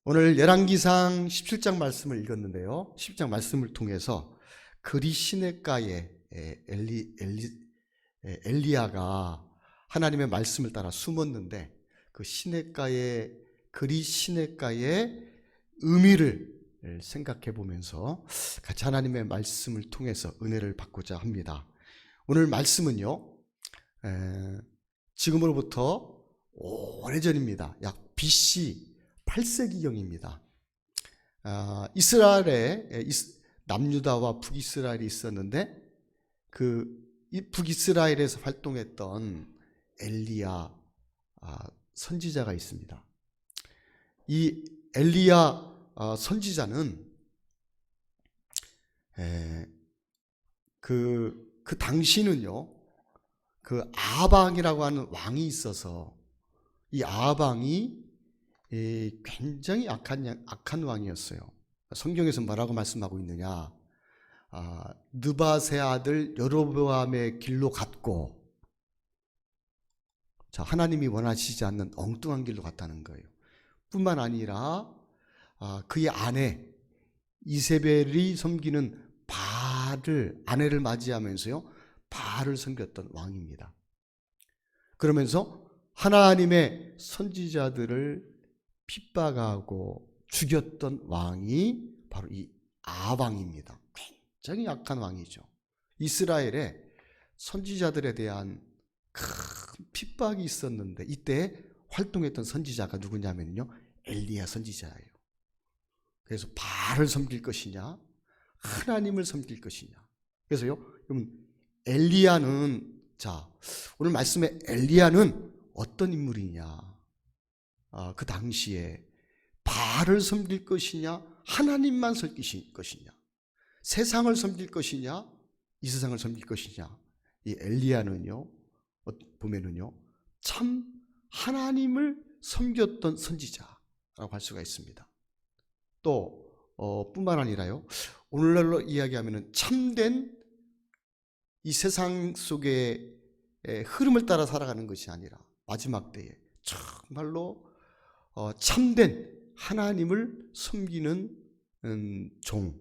오늘 열왕기상 17장 말씀을 읽었는데요. 17장 말씀을 통해서 그리 시냇가에 엘리야가 하나님의 말씀을 따라 숨었는데 그 시냇가에 그리 시냇가의 의미를 생각해 보면서 같이 하나님의 말씀을 통해서 은혜를 받고자 합니다. 오늘 말씀은요, 지금으로부터 오래전입니다. 약 BC 8세기경입니다. 이스라엘에 남유다와 북이스라엘이 있었는데 그 북이스라엘에서 활동했던 엘리야 선지자가 있습니다. 이 엘리야 선지자는 그 당시는요, 그 아방이라고 하는 왕이 있어서 이 아방이 굉장히 악한 왕이었어요. 성경에서 뭐라고 말씀하고 있느냐? 느밧의 아들 여로보암의 길로 갔고, 자, 하나님이 원하시지 않는 엉뚱한 길로 갔다는 거예요. 뿐만 아니라 그의 아내 이세벨이 섬기는 바알을 아내를 맞이하면서요, 바알을 섬겼던 왕입니다. 그러면서 하나님의 선지자들을 핍박하고 죽였던 왕이 바로 이 아방입니다. 굉장히 약한 왕이죠. 이스라엘에 선지자들에 대한 큰 핍박이 있었는데 이때 활동했던 선지자가 누구냐면요, 엘리야 선지자예요. 그래서 바알을 섬길 것이냐, 하나님을 섬길 것이냐. 그래서요, 엘리야는, 자, 오늘 말씀에 엘리야는 어떤 인물이냐? 그 당시에 바알을 섬길 것이냐, 하나님만 섬길 것이냐, 세상을 섬길 것이냐, 이 세상을 섬길 것이냐. 이 엘리야는요, 보면은요, 참 하나님을 섬겼던 선지자라고 할 수가 있습니다. 또 뿐만 아니라요, 오늘날로 이야기하면은 참된 이 세상 속의 흐름을 따라 살아가는 것이 아니라 마지막 때에 정말로 참된 하나님을 섬기는 종,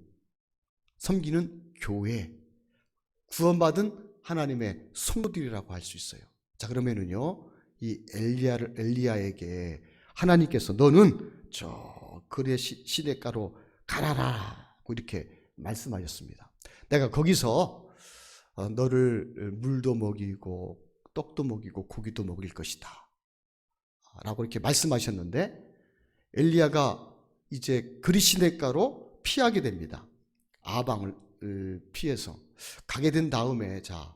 섬기는 교회, 구원받은 하나님의 성도들이라고 할 수 있어요. 자, 그러면은요, 이 엘리야에게 하나님께서 너는 저 그리의 시냇가로 가라라고 이렇게 말씀하셨습니다. 내가 거기서 너를 물도 먹이고 떡도 먹이고 고기도 먹일 것이다 라고 이렇게 말씀하셨는데, 엘리야가 이제 그리 시냇가로 피하게 됩니다. 아방을 피해서 가게 된 다음에, 자,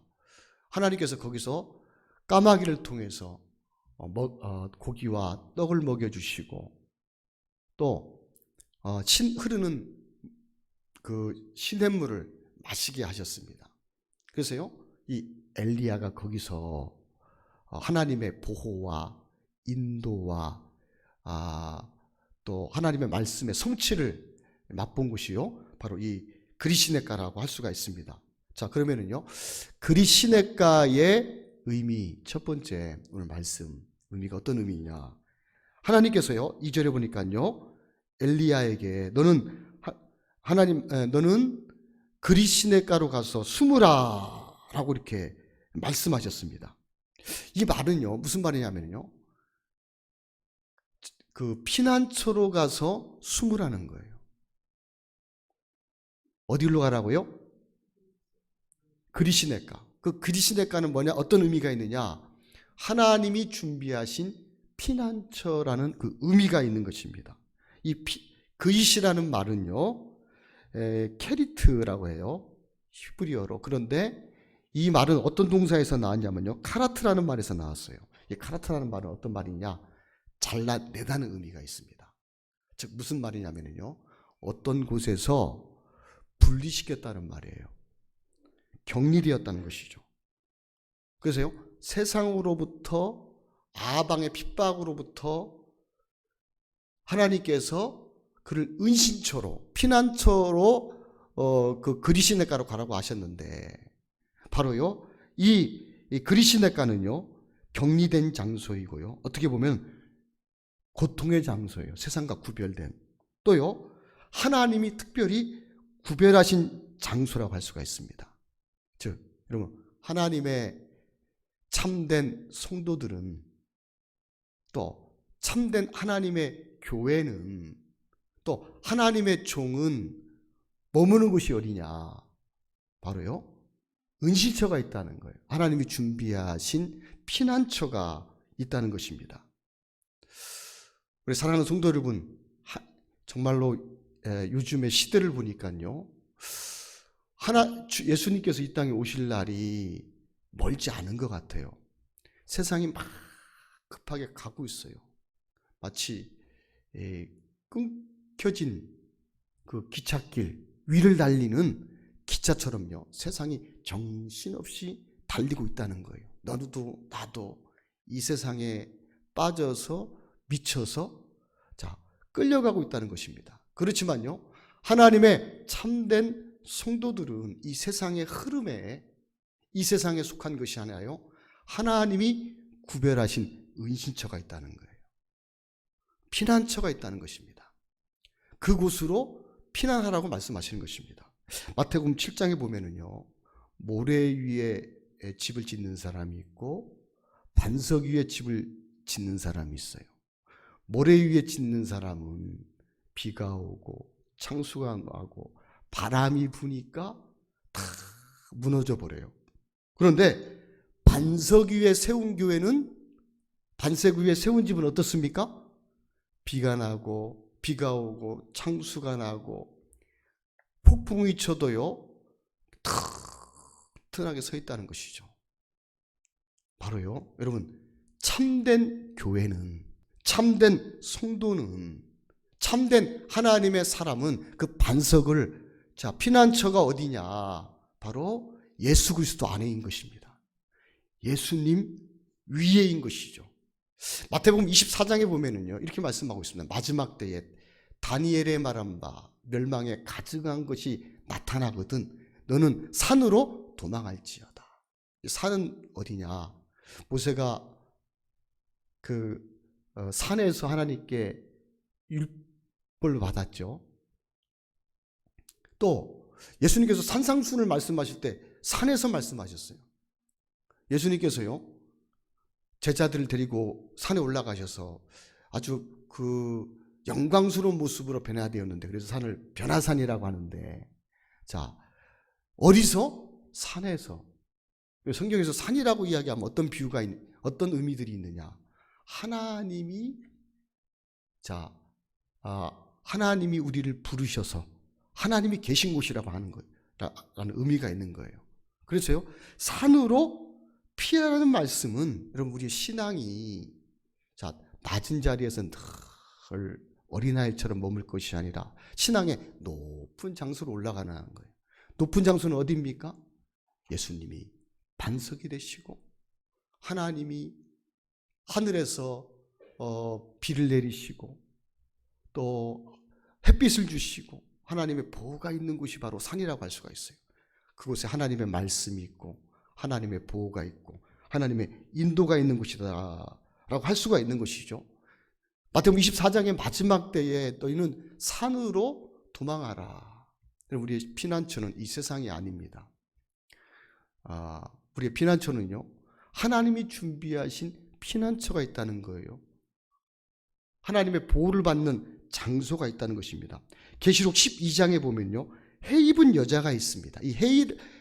하나님께서 거기서 까마귀를 통해서 고기와 떡을 먹여주시고 또 흐르는 그 시냇물을 마시게 하셨습니다. 그래서요, 이 엘리야가 거기서 하나님의 보호와 인도와 또 하나님의 말씀의 성취를 맛본 곳이요, 바로 이 그리 시냇가라고 할 수가 있습니다. 자, 그러면은요, 그리 시냇가의 의미, 첫 번째 오늘 말씀 의미가 어떤 의미냐? 하나님께서요, 2절에 보니까요, 엘리야에게 너는 너는 그리 시냇가로 가서 숨으라라고 이렇게 말씀하셨습니다. 이 말은요, 무슨 말이냐면요, 그 피난처로 가서 숨으라는 거예요. 어디로 가라고요? 그리 시냇가. 그 그리 시냇가는 뭐냐? 어떤 의미가 있느냐? 하나님이 준비하신 피난처라는 그 의미가 있는 것입니다. 이 그이시라는 말은요, 케리트라고 해요, 히브리어로. 그런데 이 말은 어떤 동사에서 나왔냐면요, 카라트라는 말에서 나왔어요. 이 카라트라는 말은 어떤 말이냐? 잘라내다는 의미가 있습니다. 즉 무슨 말이냐면요, 어떤 곳에서 분리시켰다는 말이에요. 격리되었다는 것이죠. 그래서요, 세상으로부터, 아방의 핍박으로부터 하나님께서 그를 은신처로, 피난처로 그 그리 시냇가로 가라고 하셨는데, 바로요, 이 그리 시냇가는요, 격리된 장소이고요, 어떻게 보면 고통의 장소예요. 세상과 구별된. 또요, 하나님이 특별히 구별하신 장소라고 할 수가 있습니다. 즉, 여러분, 하나님의 참된 성도들은, 또 참된 하나님의 교회는, 또 하나님의 종은 머무는 곳이 어디냐? 바로요, 은신처가 있다는 거예요. 하나님이 준비하신 피난처가 있다는 것입니다. 우리 사랑하는 성도 여러분, 정말로 요즘의 시대를 보니까요, 예수님께서 이 땅에 오실 날이 멀지 않은 것 같아요. 세상이 막 급하게 가고 있어요. 마치 끊겨진 그 기찻길 위를 달리는 기차처럼요, 세상이 정신없이 달리고 있다는 거예요. 너도 나도 이 세상에 빠져서 미쳐서 끌려가고 있다는 것입니다. 그렇지만요, 하나님의 참된 성도들은 이 세상의 흐름에, 이 세상에 속한 것이 아니라요, 하나님이 구별하신 은신처가 있다는 거예요. 피난처가 있다는 것입니다. 그곳으로 피난하라고 말씀하시는 것입니다. 마태복음 7장에 보면은요, 모래 위에 집을 짓는 사람이 있고 반석 위에 집을 짓는 사람이 있어요. 모래 위에 짓는 사람은 비가 오고 창수가 나고 바람이 부니까 다 무너져 버려요. 그런데 반석 위에 세운 교회는, 반석 위에 세운 집은 어떻습니까? 비가 나고 비가 오고 창수가 나고 폭풍이 쳐도요, 튼튼하게 서 있다는 것이죠. 바로요, 여러분, 참된 교회는, 참된 성도는, 참된 하나님의 사람은 그 반석을, 피난처가 어디냐? 바로 예수 그리스도 안에인 것입니다. 예수님 위에인 것이죠. 마태복음 24장에 보면은요, 이렇게 말씀하고 있습니다. 마지막 때에 다니엘의 말한 바 멸망에 가증한 것이 나타나거든 너는 산으로 도망할지어다. 산은 어디냐? 모세가 산에서 하나님께 율법을 받았죠. 또 예수님께서 산상순을 말씀하실 때 산에서 말씀하셨어요. 예수님께서요, 제자들을 데리고 산에 올라가셔서 아주 영광스러운 모습으로 변화되었는데, 그래서 산을 변화산이라고 하는데, 어디서? 산에서. 성경에서 산이라고 이야기하면 어떤 비유가 어떤 의미들이 있느냐? 하나님이 하나님이 우리를 부르셔서 하나님이 계신 곳이라고 하는 거예요. 라는 의미가 있는 거예요. 그래서요, 산으로 피하라는 말씀은, 여러분, 우리의 신앙이 낮은 자리에서 늘 어린아이처럼 머물 것이 아니라 신앙의 높은 장소로 올라가는 거예요. 높은 장소는 어디입니까? 예수님이 반석이 되시고 하나님이 하늘에서 비를 내리시고 또 햇빛을 주시고 하나님의 보호가 있는 곳이 바로 산이라고 할 수가 있어요. 그곳에 하나님의 말씀이 있고 하나님의 보호가 있고 하나님의 인도가 있는 곳이다 라고 할 수가 있는 것이죠. 마태복음 24장의 마지막 때에 너희는 산으로 도망하라. 우리의 피난처는 이 세상이 아닙니다. 우리의 피난처는요, 하나님이 준비하신 피난처가 있다는 거예요. 하나님의 보호를 받는 장소가 있다는 것입니다. 계시록 12장에 보면요, 해 입은 여자가 있습니다. 이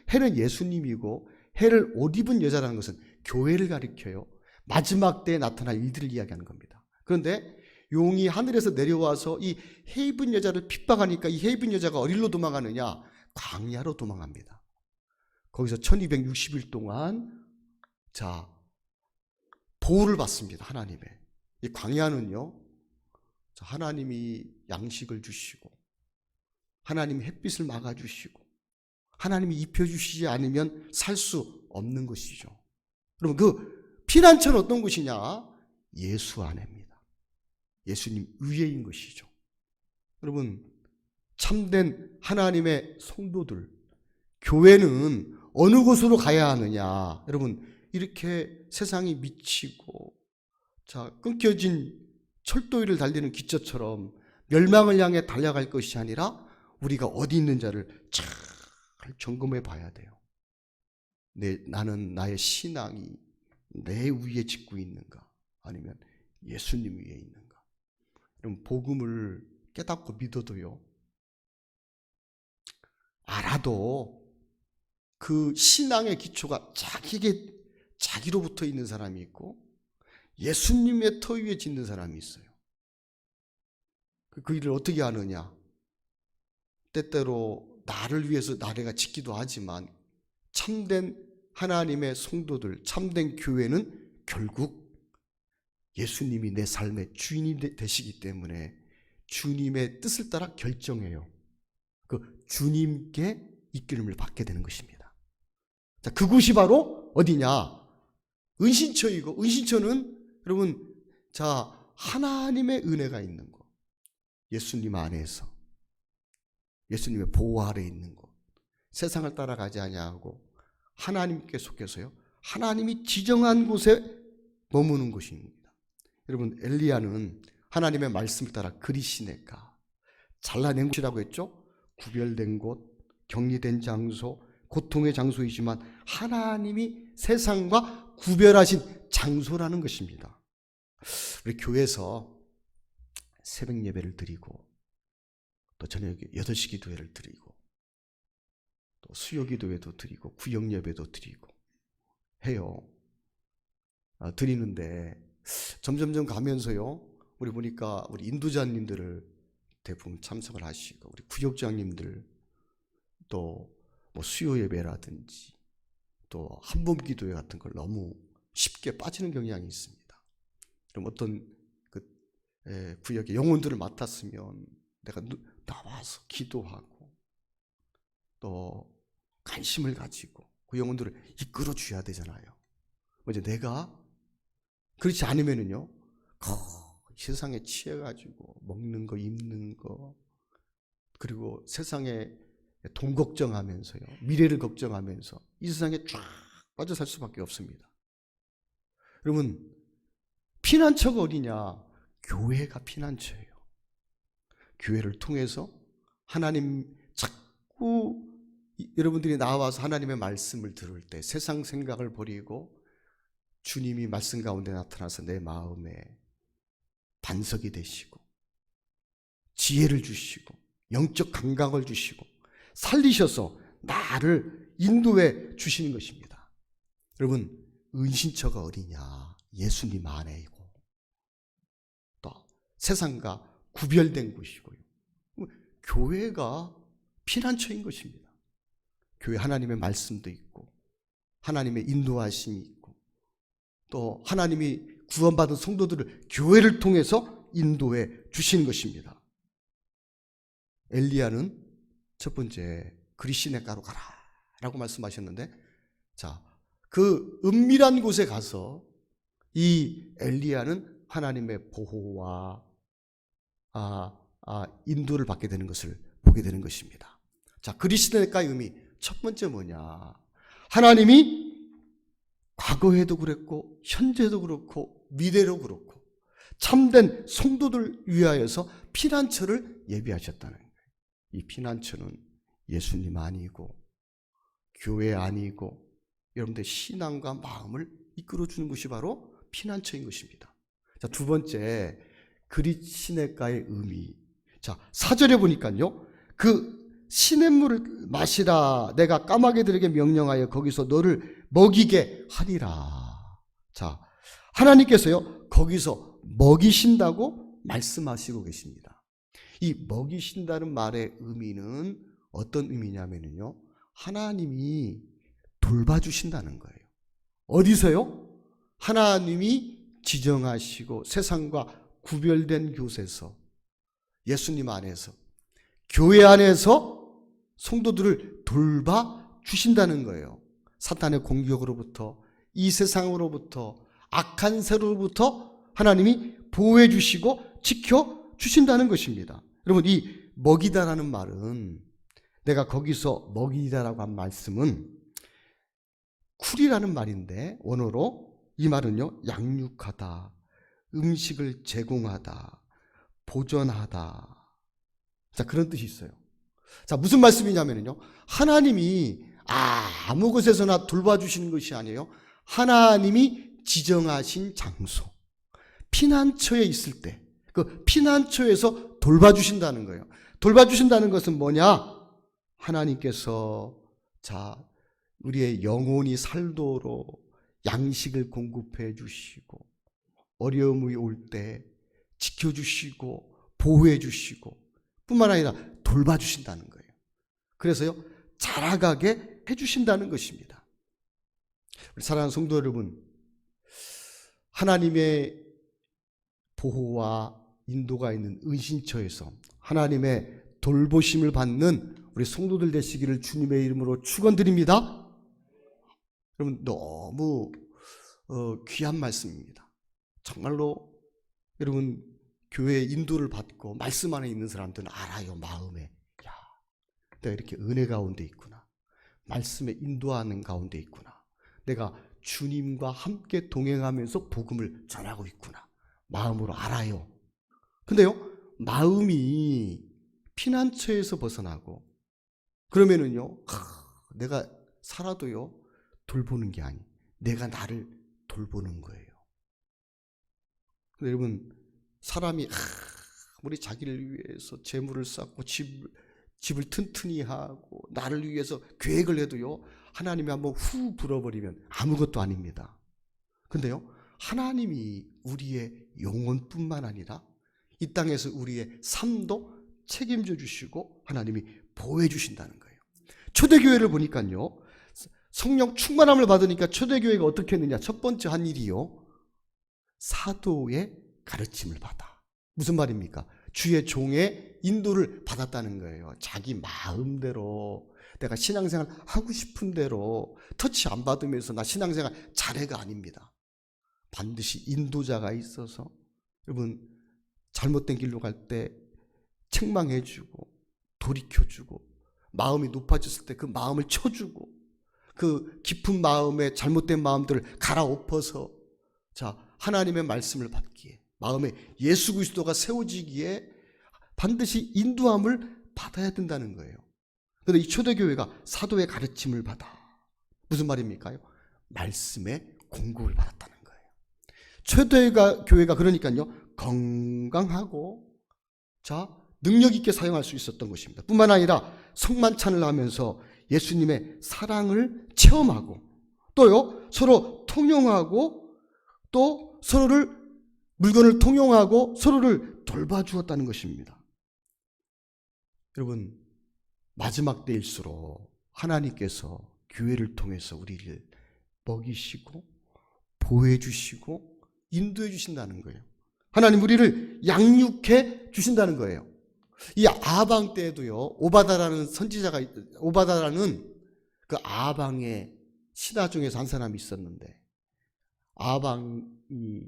해는 예수님이고 해를 옷 입은 여자라는 것은 교회를 가리켜요. 마지막 때에 나타날 일들을 이야기하는 겁니다. 그런데 용이 하늘에서 내려와서 이 해 입은 여자를 핍박하니까 이 해 입은 여자가 어디로 도망가느냐? 광야로 도망갑니다. 거기서 1260일 동안 보호를 받습니다. 하나님의. 이 광야는요, 하나님이 양식을 주시고 하나님이 햇빛을 막아주시고 하나님이 입혀주시지 않으면 살 수 없는 것이죠. 여러분, 그 피난처는 어떤 곳이냐? 예수 안에입니다. 예수님 위에인 것이죠. 여러분, 참된 하나님의 성도들, 교회는 어느 곳으로 가야 하느냐? 여러분, 이렇게 세상이 미치고 끊겨진 철도 위를 달리는 기차처럼 멸망을 향해 달려갈 것이 아니라 우리가 어디 있는 자를 잘 점검해 봐야 돼요. 나는 나의 신앙이 내 위에 짓고 있는가, 아니면 예수님 위에 있는가. 그럼 복음을 깨닫고 믿어도요, 알아도 그 신앙의 기초가 자기로부터 있는 사람이 있고 예수님의 터 위에 짓는 사람이 있어요. 그 일을 어떻게 아느냐? 때때로 나를 위해서 내가 짓기도 하지만 참된 하나님의 성도들, 참된 교회는 결국 예수님이 내 삶의 주인이 되시기 때문에 주님의 뜻을 따라 결정해요. 그 주님께 이끌림을 받게 되는 것입니다. 자, 그곳이 바로 어디냐? 은신처이고, 은신처는 여러분, 자, 하나님의 은혜가 있는 곳, 예수님 안에서, 예수님의 보호 아래 있는 곳, 세상을 따라가지 아니하고 하나님께 속해서요, 하나님이 지정한 곳에 머무는 곳입니다. 여러분, 엘리야는 하나님의 말씀을 따라 그리시네가, 잘라낸 곳이라고 했죠? 구별된 곳, 격리된 장소, 고통의 장소이지만 하나님이 세상과 구별하신 장소라는 것입니다. 우리 교회에서 새벽 예배를 드리고 또 저녁에 8시 기도회를 드리고 또 수요 기도회도 드리고 구역 예배도 드리고 해요. 드리는데 점점점 가면서요, 우리 보니까 우리 인도자님들을 대부분 참석을 하시고, 우리 구역장님들 또 뭐 수요 예배라든지 또 한봄 기도회 같은 걸 너무 쉽게 빠지는 경향이 있습니다. 그럼 어떤 그 구역의 영혼들을 맡았으면 내가 나와서 기도하고 또 관심을 가지고 그 영혼들을 이끌어 줘야 되잖아요. 이제 내가 그렇지 않으면은요, 세상에 취해가지고 먹는 거, 입는 거, 그리고 세상에 돈 걱정하면서요, 미래를 걱정하면서 이 세상에 쫙 빠져 살 수밖에 없습니다. 여러분, 피난처가 어디냐? 교회가 피난처예요. 교회를 통해서 하나님, 자꾸 여러분들이 나와서 하나님의 말씀을 들을 때 세상 생각을 버리고 주님이 말씀 가운데 나타나서 내 마음에 반석이 되시고 지혜를 주시고 영적 감각을 주시고 살리셔서 나를 인도해 주시는 것입니다. 여러분, 은신처가 어디냐? 예수님 안에이고 또 세상과 구별된 곳이고요. 교회가 피난처인 것입니다. 교회 하나님의 말씀도 있고 하나님의 인도하심이 있고 또 하나님이 구원받은 성도들을 교회를 통해서 인도해 주시는 것입니다. 엘리야는 첫 번째 그리시네가로 가라 라고 말씀하셨는데, 자, 그 은밀한 곳에 가서 이 엘리야는 하나님의 보호와 인도를 받게 되는 것을 보게 되는 것입니다. 자, 그리시네가의 의미 첫 번째 뭐냐? 하나님이 과거에도 그랬고 현재도 그렇고 미래도 그렇고 참된 성도들 위하여서 피난처를 예비하셨다는 거예요. 이 피난처는 예수님 아니고 교회 아니고 여러분들의 신앙과 마음을 이끌어주는 것이 바로 피난처인 것입니다. 자, 두 번째 그리시네가의 의미. 자, 4절에 보니까요, 그 시냇물을 마시라 내가 까마귀들에게 명령하여 거기서 너를 먹이게 하리라. 자, 하나님께서요 거기서 먹이신다고 말씀하시고 계십니다. 이 먹이신다는 말의 의미는 어떤 의미냐면요, 하나님이 돌봐주신다는 거예요. 어디서요? 하나님이 지정하시고 세상과 구별된 곳에서, 예수님 안에서, 교회 안에서 성도들을 돌봐주신다는 거예요. 사탄의 공격으로부터, 이 세상으로부터, 악한 세로부터 하나님이 보호해 주시고 지켜주신다는 것입니다. 여러분, 이 먹이다라는 말은, 내가 거기서 먹이다라고 한 말씀은 쿨이라는 말인데 원어로 이 말은요, 양육하다, 음식을 제공하다, 보존하다. 자, 그런 뜻이 있어요. 자, 무슨 말씀이냐면요. 하나님이 아무 곳에서나 돌봐주시는 것이 아니에요. 하나님이 지정하신 장소, 피난처에 있을 때, 그 피난처에서 돌봐주신다는 거예요. 돌봐주신다는 것은 뭐냐? 하나님께서 자, 우리의 영혼이 살도록 양식을 공급해 주시고, 어려움이 올 때 지켜주시고, 보호해 주시고, 뿐만 아니라 돌봐주신다는 거예요. 그래서요, 자라가게 해주신다는 것입니다. 우리 사랑하는 성도 여러분, 하나님의 보호와 인도가 있는 은신처에서 하나님의 돌보심을 받는 우리 성도들 되시기를 주님의 이름으로 축원드립니다. 여러분, 너무 귀한 말씀입니다. 정말로 여러분, 교회의 인도를 받고 말씀 안에 있는 사람들은 알아요. 마음에, 야, 내가 이렇게 은혜 가운데 있구나, 말씀에 인도하는 가운데 있구나, 내가 주님과 함께 동행하면서 복음을 전하고 있구나, 마음으로 알아요. 근데요, 마음이 피난처에서 벗어나고 그러면은요, 내가 살아도요 돌보는 게 아니, 내가 나를 돌보는 거예요. 근데 여러분, 사람이 아무리 자기를 위해서 재물을 쌓고 집을 튼튼히 하고 나를 위해서 계획을 해도요, 하나님이 한번 후 불어버리면 아무것도 아닙니다. 근데요, 하나님이 우리의 영혼뿐만 아니라 이 땅에서 우리의 삶도 책임져 주시고 하나님이 보호해 주신다는 거예요. 초대교회를 보니까요, 성령 충만함을 받으니까 초대교회가 어떻게 했느냐. 첫 번째 한 일이요, 사도의 가르침을 받아. 무슨 말입니까? 주의 종의 인도를 받았다는 거예요. 자기 마음대로 내가 신앙생활 하고 싶은 대로 터치 안 받으면서 나 신앙생활 잘해가 아닙니다. 반드시 인도자가 있어서 여러분, 잘못된 길로 갈 때 책망해주고 돌이켜주고, 마음이 높아졌을 때 그 마음을 쳐주고, 그 깊은 마음에 잘못된 마음들을 갈아엎어서 자, 하나님의 말씀을 받기에, 마음에 예수 그리스도가 세워지기에 반드시 인도함을 받아야 된다는 거예요. 그런데 이 초대교회가 사도의 가르침을 받아. 무슨 말입니까? 말씀의 공급을 받았다는 거예요. 초대교회가 그러니까요, 건강하고 자, 능력 있게 사용할 수 있었던 것입니다. 뿐만 아니라 성만찬을 하면서 예수님의 사랑을 체험하고, 또요, 서로 통용하고, 또 서로를, 물건을 통용하고 서로를 돌봐주었다는 것입니다. 여러분, 마지막 때일수록 하나님께서 교회를 통해서 우리를 먹이시고 보호해 주시고 인도해 주신다는 거예요. 하나님 우리를 양육해 주신다는 거예요. 이 아방 때에도요, 오바다라는 선지자가, 오바다라는 그 아방의 신하 중에서 한 사람이 있었는데, 아방이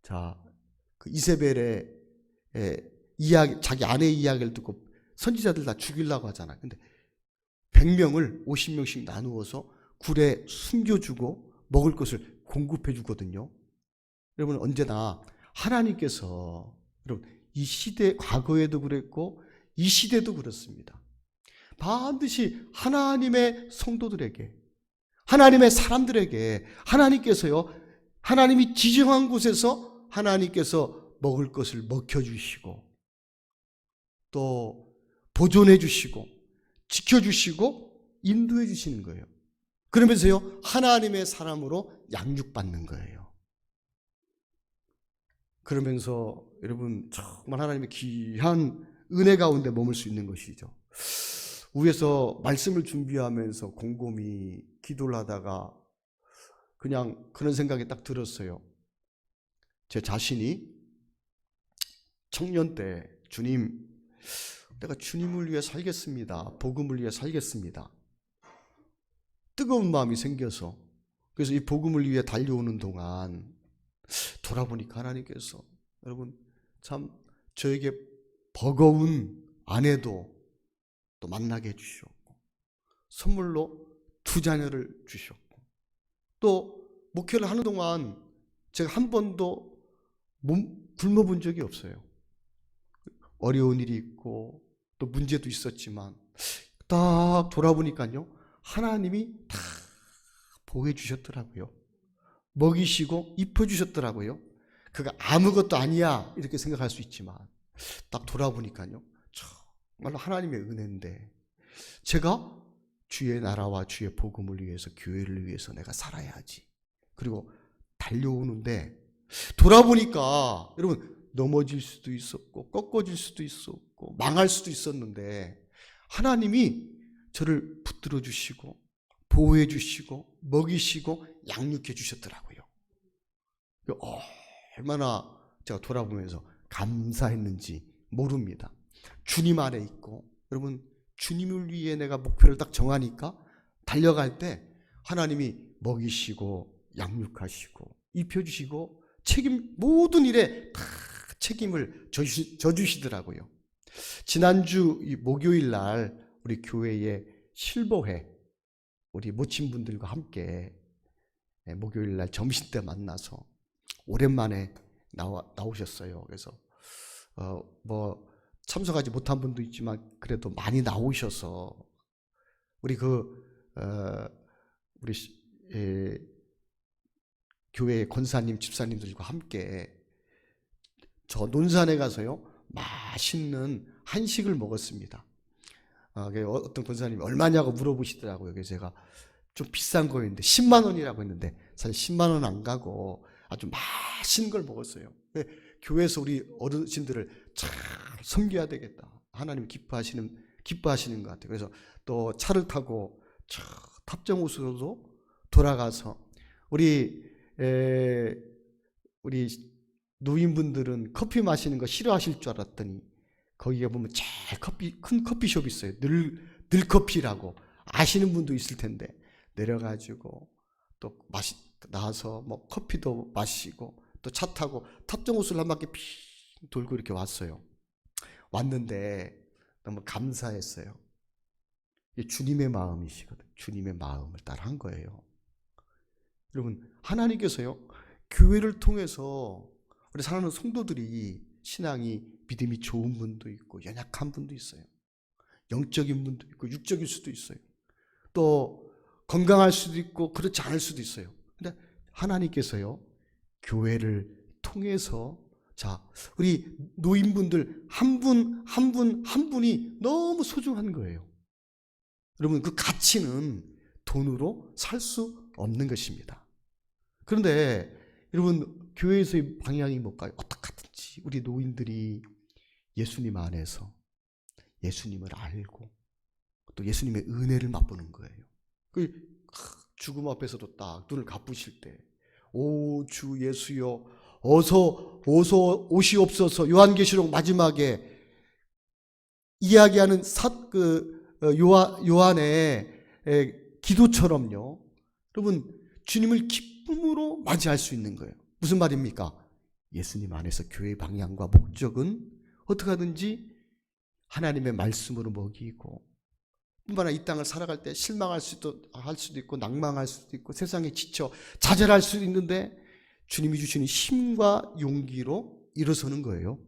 자, 그 이세벨의 이야기, 자기 아내의 이야기를 듣고 선지자들 다 죽이려고 하잖아요. 근데 100명을 50명씩 나누어서 굴에 숨겨주고 먹을 것을 공급해 주거든요. 여러분, 언제나 하나님께서, 여러분, 이 시대, 과거에도 그랬고 이 시대도 그렇습니다. 반드시 하나님의 성도들에게, 하나님의 사람들에게 하나님께서요, 하나님이 지정한 곳에서 하나님께서 먹을 것을 먹혀주시고 또 보존해 주시고 지켜주시고 인도해 주시는 거예요. 그러면서요, 하나님의 사람으로 양육받는 거예요. 그러면서 여러분, 정말 하나님의 귀한 은혜 가운데 머물 수 있는 것이죠. 위에서 말씀을 준비하면서 곰곰이 기도를 하다가 그냥 그런 생각이 딱 들었어요. 제 자신이 청년 때, 주님, 내가 주님을 위해 살겠습니다, 복음을 위해 살겠습니다, 뜨거운 마음이 생겨서, 그래서 이 복음을 위해 달려오는 동안 돌아보니까 하나님께서, 여러분, 참 저에게 버거운 아내도 또 만나게 해주셨고, 선물로 2자녀를 주셨고, 또 목회를 하는 동안 제가 한 번도 굶어 본 적이 없어요. 어려운 일이 있고 또 문제도 있었지만 딱 돌아보니까요, 하나님이 다 보호해 주셨더라고요. 먹이시고 입혀주셨더라고요. 그가 아무것도 아니야 이렇게 생각할 수 있지만 딱 돌아보니까요, 정말로 하나님의 은혜인데, 제가 주의 나라와 주의 복음을 위해서, 교회를 위해서 내가 살아야지. 그리고 달려오는데 돌아보니까 여러분, 넘어질 수도 있었고 꺾어질 수도 있었고 망할 수도 있었는데 하나님이 저를 붙들어 주시고 보호해 주시고 먹이시고 양육해 주셨더라고요. 얼마나 제가 돌아보면서 감사했는지 모릅니다. 주님 안에 있고, 여러분, 주님을 위해 내가 목표를 딱 정하니까 달려갈 때 하나님이 먹이시고 양육하시고 입혀주시고 모든 일에 다 책임을 져주시더라고요. 지난주 목요일 날 우리 교회의 실버회, 우리 모친분들과 함께 목요일 날 점심 때 만나서 오랜만에 나오셨어요. 그래서 참석하지 못한 분도 있지만 그래도 많이 나오셔서 우리 교회 권사님, 집사님들과 함께 저 논산에 가서요, 맛있는 한식을 먹었습니다. 어떤 권사님이 얼마냐고 물어보시더라고요. 그래서 제가 좀 비싼 거였는데 10만 원이라고 했는데 사실 10만 원 안 가고 아주 맛있는 걸 먹었어요. 교회에서 우리 어르신들을 잘 섬겨야 되겠다. 하나님 기뻐하시는 것 같아요. 그래서 또 차를 타고 탑정호수로 돌아가서 우리 노인분들은 커피 마시는 거 싫어하실 줄 알았더니 거기에 보면 제일 큰 커피숍이 있어요. 늘커피라고 아시는 분도 있을 텐데 내려가지고 또 나와서 뭐 커피도 마시고 또 차 타고 탑정호수를 한 바퀴 핑 돌고 이렇게 왔어요. 왔는데 너무 감사했어요. 이게 주님의 마음이시거든. 주님의 마음을 따라한 거예요. 여러분, 하나님께서요, 교회를 통해서 우리 사랑하는 성도들이 신앙이, 믿음이 좋은 분도 있고 연약한 분도 있어요. 영적인 분도 있고 육적일 수도 있어요. 또 건강할 수도 있고 그렇지 않을 수도 있어요. 근데 하나님께서요, 교회를 통해서 우리 노인분들 한 분이 너무 소중한 거예요. 여러분, 그 가치는 돈으로 살 수 없는 것입니다. 그런데 여러분, 교회에서의 방향이 뭘까요? 어떻게든지 우리 노인들이 예수님 안에서 예수님을 알고 또 예수님의 은혜를 맛보는 거예요. 죽음 앞에서도 딱 눈을 감으실 때, 오 주 예수여 어서 오시옵소서, 요한계시록 마지막에 이야기하는 요한의 기도처럼요, 여러분, 주님을 기쁨으로 맞이할 수 있는 거예요. 무슨 말입니까? 예수님 안에서 교회의 방향과 목적은 어떻게 하든지 하나님의 말씀으로 먹이고, 뿐만 아니라 이 땅을 살아갈 때 실망할 수도 있고 낭망할 수도 있고 세상에 지쳐 좌절할 수도 있는데 주님이 주시는 힘과 용기로 일어서는 거예요.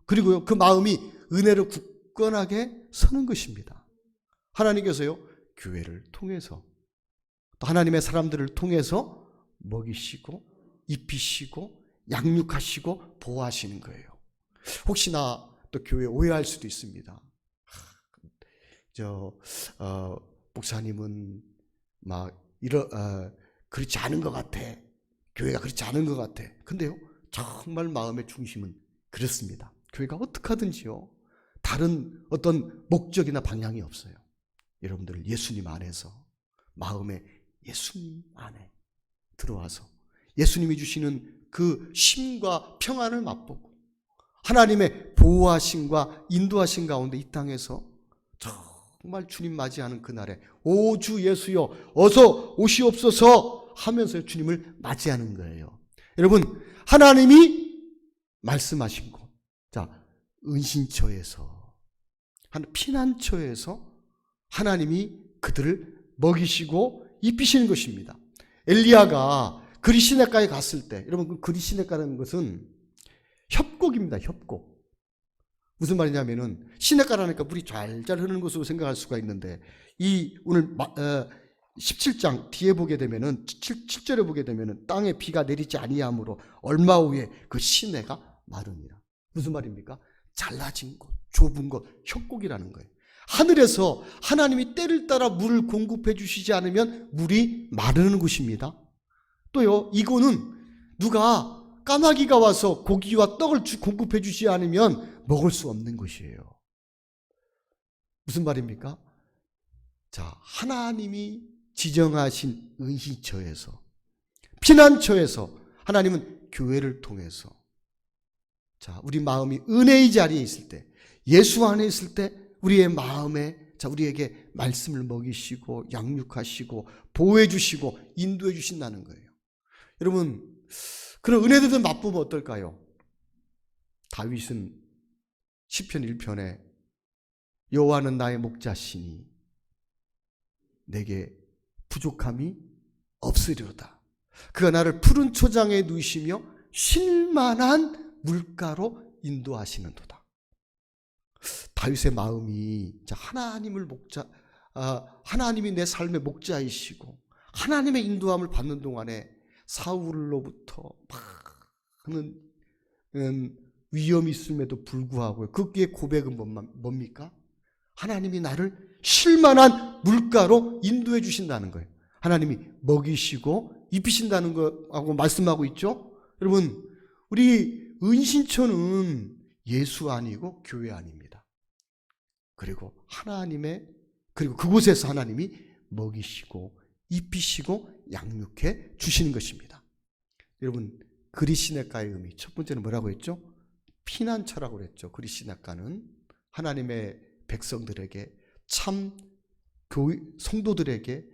그리고요, 그 마음이 은혜로 굳건하게 서는 것입니다. 하나님께서요, 교회를 통해서 또 하나님의 사람들을 통해서 먹이시고 입히시고 양육하시고 보호하시는 거예요. 혹시나 또 교회 오해할 수도 있습니다. 목사님은 그렇지 않은 것 같아. 교회가 그렇지 않은 것 같아. 근데요, 정말 마음의 중심은 그렇습니다. 교회가 어떻게 하든지요, 다른 어떤 목적이나 방향이 없어요. 여러분들 예수님 안에서, 마음에 예수님 안에 들어와서 예수님이 주시는 그 쉼과 평안을 맛보고 하나님의 보호하심과 인도하심 가운데 이 땅에서 정말 주님 맞이하는 그날에 오 주 예수여 어서 오시옵소서 하면서 주님을 맞이하는 거예요. 여러분, 하나님이 말씀하신 곳, 은신처에서, 피난처에서 하나님이 그들을 먹이시고 입히시는 것입니다. 엘리야가 그리시네가에 갔을 때, 여러분, 그 그리시네가라는 것은 협곡입니다. 협곡. 무슨 말이냐면은 시냇가라니까 물이 잘 흐르는 곳으로 생각할 수가 있는데 이 오늘 17장 뒤에 보게 되면은 7절에 보게 되면은 땅에 비가 내리지 아니하므로 얼마 후에 그 시내가 마릅니다. 무슨 말입니까? 잘라진 곳, 좁은 곳, 협곡이라는 거예요. 하늘에서 하나님이 때를 따라 물을 공급해 주시지 않으면 물이 마르는 곳입니다. 또요, 이거는 누가 까마귀가 와서 고기와 떡을 공급해 주지 않으면 먹을 수 없는 것이에요. 무슨 말입니까? 자, 하나님이 지정하신 은신처에서, 피난처에서 하나님은 교회를 통해서, 자, 우리 마음이 은혜의 자리에 있을 때, 예수 안에 있을 때 우리의 마음에, 자, 우리에게 말씀을 먹이시고 양육하시고 보호해 주시고 인도해 주신다는 거예요. 여러분, 그런 은혜들을 맛보면 어떨까요? 다윗은 시편 1편에 여호와는 나의 목자시니 내게 부족함이 없으리로다. 그가 나를 푸른 초장에 누이시며 쉴만한 물가로 인도하시는도다. 다윗의 마음이 하나님을 하나님이 내 삶의 목자이시고 하나님의 인도함을 받는 동안에 사울로부터 많은 위험이 있음에도 불구하고 그의 고백은 뭡니까? 하나님이 나를 쉴만한 물가로 인도해 주신다는 거예요. 하나님이 먹이시고 입히신다는 거하고 말씀하고 있죠. 여러분, 우리 은신처는 예수 아니고 교회 아닙니다. 그리고 그리고 그곳에서 하나님이 먹이시고 입히시고 양육해 주시는 것입니다. 여러분, 그리시네가의 의미, 첫 번째는 뭐라고 했죠? 피난처라고 그랬죠. 그리시네가는 하나님의 백성들에게, 참 성도들에게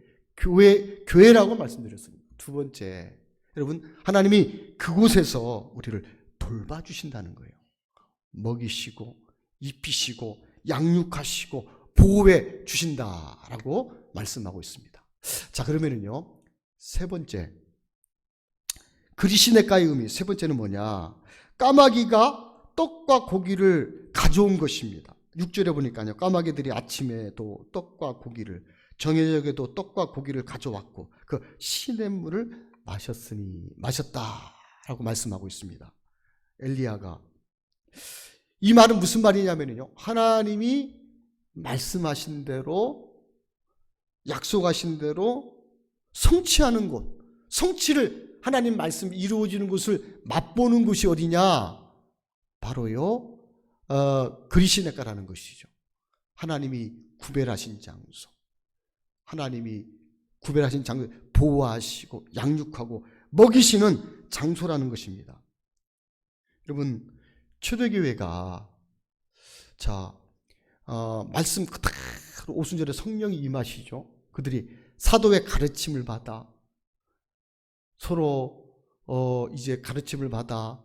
교회라고 말씀드렸습니다. 두 번째, 여러분, 하나님이 그곳에서 우리를 돌봐주신다는 거예요. 먹이시고 입히시고 양육하시고 보호해 주신다라고 말씀하고 있습니다. 자, 그러면은요, 세 번째, 그리시네가의 의미, 세 번째는 뭐냐? 까마귀가 떡과 고기를 가져온 것입니다. 6절에 보니까요, 까마귀들이 아침에도 떡과 고기를, 저녁에도 떡과 고기를 가져왔고 그 시냇물을 마셨다라고 말씀하고 있습니다. 엘리야가, 이 말은 무슨 말이냐면요, 하나님이 말씀하신 대로, 약속하신 대로 성취하는 곳, 성취를 하나님 말씀이 이루어지는 곳을 맛보는 곳이 어디냐? 바로요, 그리시네가라는 것이죠. 하나님이 구별하신 장소, 하나님이 구별하신 장소, 보호하시고 양육하고 먹이시는 장소라는 것입니다. 여러분, 초대교회가 말씀 그대로 오순절에 성령이 임하시죠. 그들이 사도의 가르침을 받아 서로 이제 가르침을 받아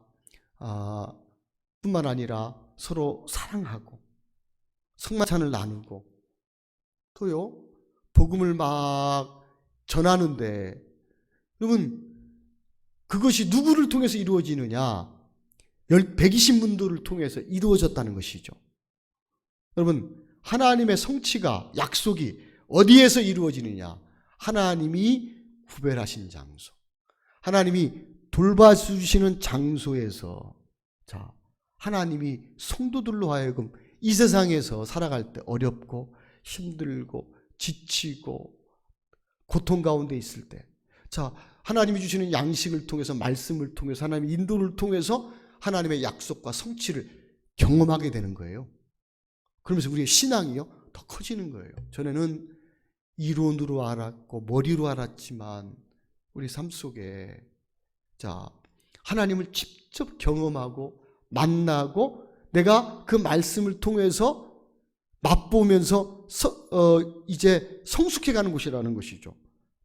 뿐만 아니라 서로 사랑하고 성만찬을 나누고 또요, 복음을 막 전하는데, 여러분, 그것이 누구를 통해서 이루어지느냐? 120문도를 통해서 이루어졌다는 것이죠. 여러분, 하나님의 성취가, 약속이 어디에서 이루어지느냐? 하나님이 구별하신 장소, 하나님이 돌봐주시는 장소에서, 하나님이 성도들로 하여금 이 세상에서 살아갈 때 어렵고 힘들고 지치고 고통 가운데 있을 때, 하나님이 주시는 양식을 통해서, 말씀을 통해서, 하나님의 인도를 통해서 하나님의 약속과 성취를 경험하게 되는 거예요. 그러면서 우리의 신앙이요, 더 커지는 거예요. 전에는 이론으로 알았고 머리로 알았지만 우리 삶 속에 하나님을 직접 경험하고 만나고 내가 그 말씀을 통해서 맛보면서 이제 성숙해가는 곳이라는 것이죠.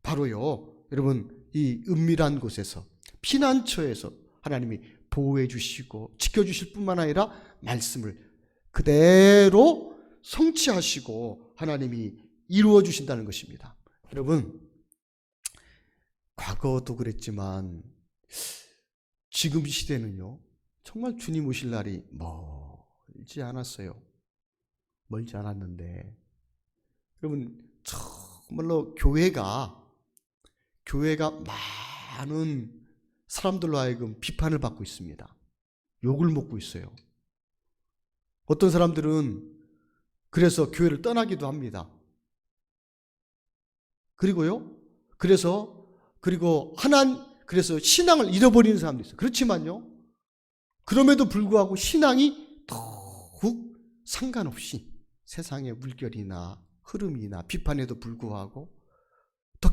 바로요, 여러분, 이 은밀한 곳에서, 피난처에서 하나님이 보호해 주시고 지켜주실 뿐만 아니라 말씀을 그대로 성취하시고 하나님이 이루어 주신다는 것입니다. 여러분, 과거도 그랬지만 지금 시대는요, 정말 주님 오실 날이 멀지 않았어요. 멀지 않았는데 여러분 정말로 교회가 많은 사람들로 하여금 비판을 받고 있습니다. 욕을 먹고 있어요. 어떤 사람들은 그래서 교회를 떠나기도 합니다. 그래서 신앙을 잃어버리는 사람도 있어요. 그렇지만요, 그럼에도 불구하고 신앙이 더욱 상관없이 세상의 물결이나 흐름이나 비판에도 불구하고 더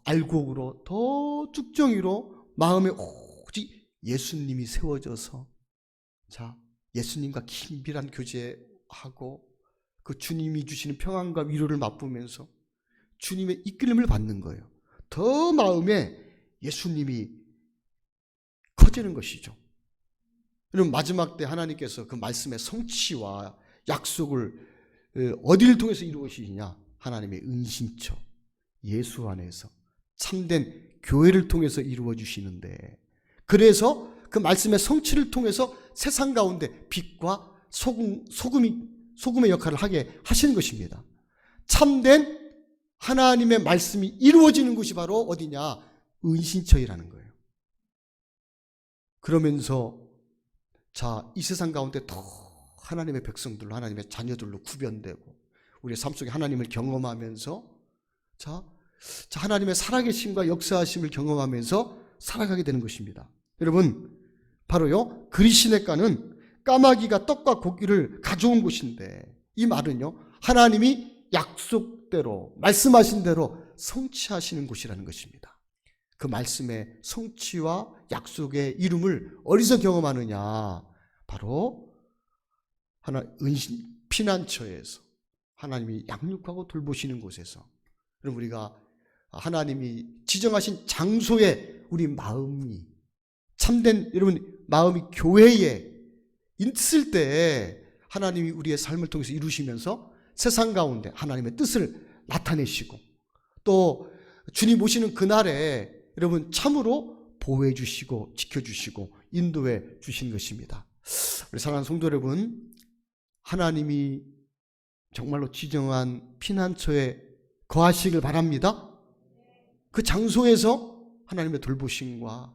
알곡으로, 더 쭉정이로 마음에 오직 예수님이 세워져서, 자, 예수님과 긴밀한 교제하고 그 주님이 주시는 평안과 위로를 맛보면서 주님의 이끌림을 받는 거예요. 더 마음에 예수님이 커지는 것이죠. 여러분, 마지막 때 하나님께서 그 말씀의 성취와 약속을 어디를 통해서 이루어지느냐? 하나님의 은신처, 예수 안에서 참된 교회를 통해서 이루어 주시는데, 그래서 그 말씀의 성취를 통해서 세상 가운데 빛과 소금의 역할을 하게 하시는 것입니다. 참된 하나님의 말씀이 이루어지는 곳이 바로 어디냐? 은신처이라는 거예요. 그러면서 자, 이 세상 가운데 더 하나님의 백성들로, 하나님의 자녀들로 구변되고 우리의 삶 속에 하나님을 경험하면서 자, 하나님의 살아계심과 역사하심을 경험하면서 살아가게 되는 것입니다. 여러분, 바로요, 그리시네가는 까마귀가 떡과 고기를 가져온 곳인데, 이 말은요, 하나님이 약속대로 말씀하신 대로 성취하시는 곳이라는 것입니다. 그 말씀의 성취와 약속의 이름을 어디서 경험하느냐? 바로 피난처에서 하나님이 양육하고 돌보시는 곳에서. 그럼 우리가 하나님이 지정하신 장소에 우리 마음이 참된, 여러분, 마음이 교회에 있을 때 하나님이 우리의 삶을 통해서 이루시면서 세상 가운데 하나님의 뜻을 나타내시고, 또 주님 오시는 그날에 여러분 참으로 보호해 주시고 지켜주시고 인도해 주신 것입니다. 우리 사랑하는 성도 여러분, 하나님이 정말로 지정한 피난처에 거하시길 바랍니다. 그 장소에서 하나님의 돌보심과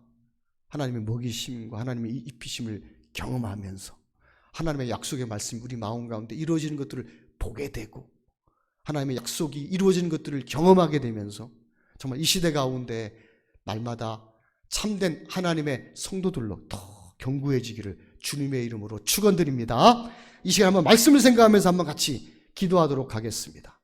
하나님의 먹이심과 하나님의 입히심을 경험하면서 하나님의 약속의 말씀이 우리 마음 가운데 이루어지는 것들을 보게 되고, 하나님의 약속이 이루어지는 것들을 경험하게 되면서 정말 이 시대 가운데 날마다 참된 하나님의 성도들로 더 견고해지기를 주님의 이름으로 축원드립니다. 이 시간에 한번 말씀을 생각하면서 한번 같이 기도하도록 하겠습니다.